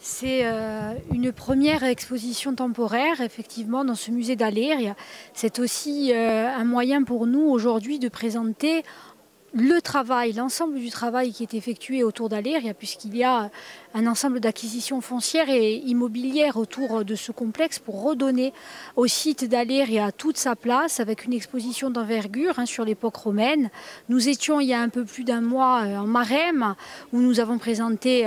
C'est une première exposition temporaire, effectivement, dans ce musée d'Aléria. C'est aussi un moyen pour nous aujourd'hui de présenter le travail, l'ensemble du travail qui est effectué autour d'Aléria, puisqu'il y a un ensemble d'acquisitions foncières et immobilières autour de ce complexe pour redonner au site d'Aléria toute sa place avec une exposition d'envergure sur l'époque romaine. Nous étions il y a un peu plus d'un mois en Marème où nous avons présenté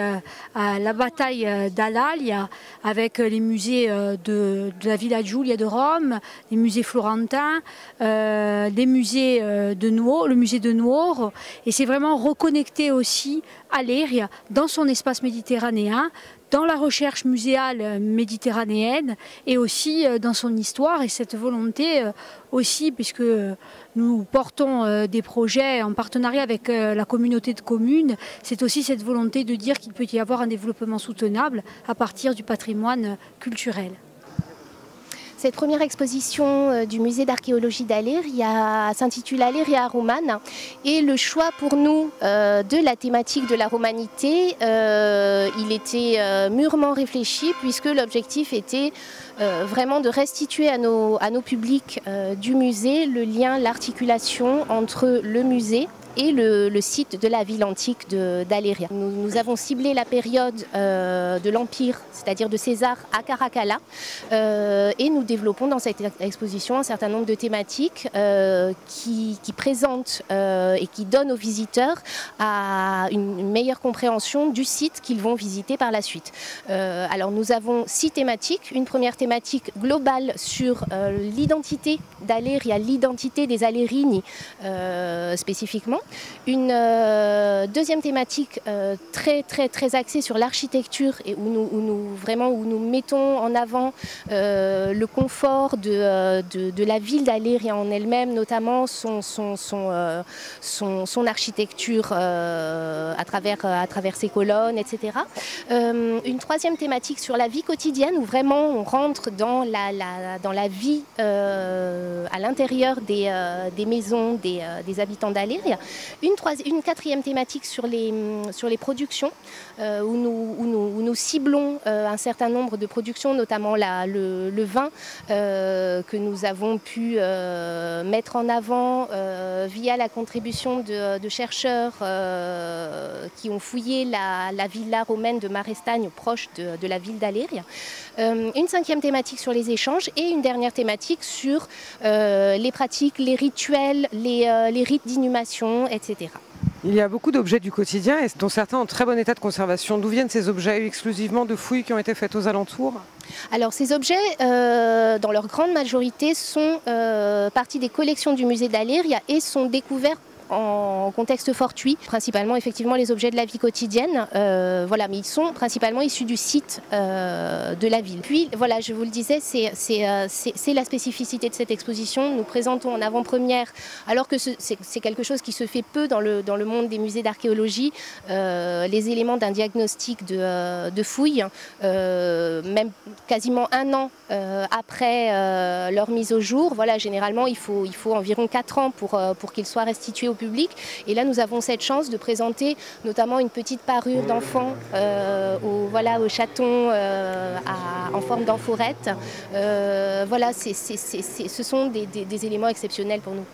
la bataille d'Alalia avec les musées de la Villa Giulia de Rome, les musées florentins, les musées de Nuoro, le musée de Nuoro. Et c'est vraiment reconnecter aussi Aléria dans son espace méditerranéen, dans la recherche muséale méditerranéenne et aussi dans son histoire et cette volonté aussi, puisque nous portons des projets en partenariat avec la communauté de communes, c'est aussi cette volonté de dire qu'il peut y avoir un développement soutenable à partir du patrimoine culturel. Cette première exposition du musée d'archéologie d'Aléria s'intitule Aléria Romana et le choix pour nous de la thématique de la romanité, il était mûrement réfléchi puisque l'objectif était vraiment de restituer à nos publics du musée le lien, l'articulation entre le musée et le site de la ville antique d'Aléria. Nous avons ciblé la période de l'Empire, c'est-à-dire de César à Caracalla, et nous développons dans cette exposition un certain nombre de thématiques qui présentent et qui donnent aux visiteurs une meilleure compréhension du site qu'ils vont visiter par la suite. Alors nous avons 6 thématiques. Une première thématique globale sur l'identité d'Aléria, l'identité des Alérini spécifiquement. Une deuxième thématique très axée sur l'architecture et où nous mettons en avant le confort de la ville d'Aléria en elle-même, notamment son architecture à travers ses colonnes, etc. Une troisième thématique sur la vie quotidienne où vraiment on rentre dans la vie à l'intérieur des maisons des habitants d'Aléria. Une quatrième thématique sur les productions où nous ciblons un certain nombre de productions, notamment le vin que nous avons pu mettre en avant via la contribution de chercheurs qui ont fouillé la villa romaine de Marestagne proche de la ville d'Aléria. Une cinquième thématique sur les échanges et une dernière thématique sur les pratiques, les rituels, les rites d'inhumation, etc. Il y a beaucoup d'objets du quotidien, dont certains en très bon état de conservation. D'où viennent ces objets? Exclusivement de fouilles qui ont été faites aux alentours? Alors ces objets, dans leur grande majorité, sont partie des collections du musée d'Aléria et sont découverts en contexte fortuit, principalement effectivement les objets de la vie quotidienne, voilà, mais ils sont principalement issus du site de la ville. Puis voilà, je vous le disais, c'est la spécificité de cette exposition. Nous présentons en avant-première, alors que c'est quelque chose qui se fait peu dans le monde des musées d'archéologie, les éléments d'un diagnostic de fouilles, même quasiment un an après leur mise au jour. Voilà, généralement il faut environ 4 ans pour qu'ils soient restitués au public. Et là, nous avons cette chance de présenter notamment une petite parure d'enfant au chaton en forme d'amphorette. Voilà, ce sont des éléments exceptionnels pour nous.